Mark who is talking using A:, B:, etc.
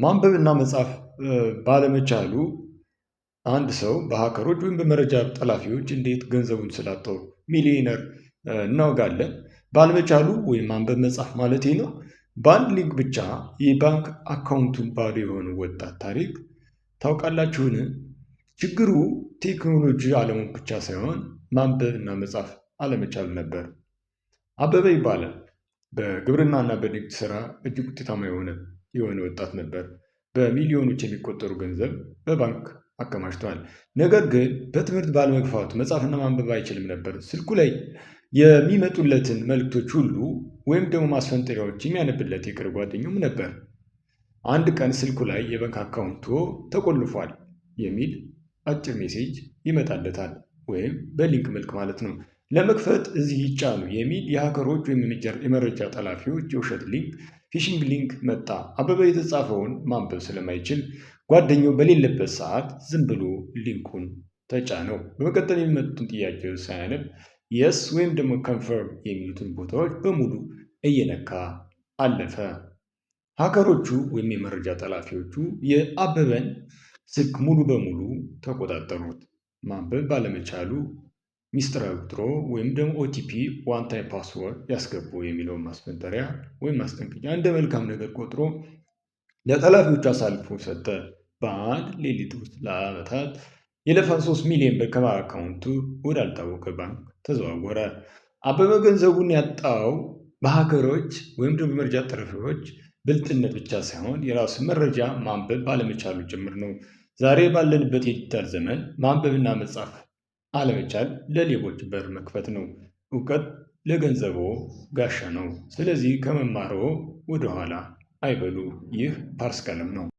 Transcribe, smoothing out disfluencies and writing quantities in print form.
A: ማንበብና መጻፍ ባለመቻሉ አንድ ሰው በሀከሮች ወይም በመረጃ ጠላፊዎች እንዴት ገንዘቡን ስላጣው ሚሊዮነር እናወጋለን። ባለመቻሉ ወይም ማንበብ መጻፍ ማለቴ ነው። በአንድ ሊንክ ብቻ የባንክ አካውንቱን ባዶ የሆነ ወጣት ታሪክ ታውቃላችሁን? ችግሩ ቴክኖሎጂ አለሙን ብቻ ሳይሆን ማንበብና መጻፍ አለመቻል ነበር። አበበ ይባላል። በግብርናና በንግድ ስራ እጅግ ውጤታማ የሆነ ወጣት ነበር። በሚሊዮኖች የሚቆጠሩ ገንዘብ በባንክ አከማችቷል። ነገር ግን በትምህርት ባለመግፋቱ መጻፍና ማንበብ አይችልም ነበር። ስልኩ ላይ የሚመጡለትን መልእክቶች ሁሉ ወይም ደግሞ ማስፈንጠሪያዎች የሚያነብለት የቅርብ ጓደኛውም ነበር። አንድ ቀን ስልኩ ላይ የባንክ አካውንቶ ተቆልፏል የሚል አጭር ሜሴጅ ይመጣለታል፣ ወይም በሊንክ መልክ ማለት ነው። ለመክፈት እዚህ ይጫኑ የሚል የሀከሮች ወይም የመረጃ ጠላፊዎች የውሸት ሊንክ ፊሽንግ ሊንክ መጣ። አበበ የተጻፈውን ማንበብ ስለማይችል ጓደኛው በሌለበት ሰዓት ዝም ብሎ ሊንኩን ተጫነው። በመቀጠል የሚመጡትን ጥያቄዎች ሳያነብ የስ ወይም ደግሞ ኮንፈርም የሚሉትን ቦታዎች በሙሉ እየነካ አለፈ። ሀከሮቹ ወይም የመረጃ ጠላፊዎቹ የአበበን ስልክ ሙሉ በሙሉ ተቆጣጠሩት። ማንበብ ባለመቻሉ ሚስጥራዊ ቁጥሮ ወይም ደግሞ ኦቲፒ ዋን ታይም ፓስወርድ ያስገቡ የሚለውን ማስፈንጠሪያ ወይም ማስጠንቀቂያ እንደ መልካም ነገር ቆጥሮ ለጠላፊዎች አሳልፎ ሰጠ። በአንድ ሌሊት ውስጥ ለዓመታት የለፋን 3 ሚሊዮን ብር ከአካውንቱ ወዳልታወቀ ባንክ ተዘዋወረ። አበበ ገንዘቡን ያጣው በሀከሮች ወይም ደግሞ መረጃ ጠላፊዎች ብልጥነት ብቻ ሳይሆን የራሱን መረጃ ማንበብ ባለመቻሉ ጭምር ነው። ዛሬ ባለንበት የዲጂታል ዘመን ማንበብና መጻፍ አለመቻል ለሌቦች በር መክፈት ነው። እውቀት ለገንዘቦ ጋሻ ነው። ስለዚህ ከመማሮ ወደኋላ አይበሉ። ይህ ፓርስ ቀለም ነው።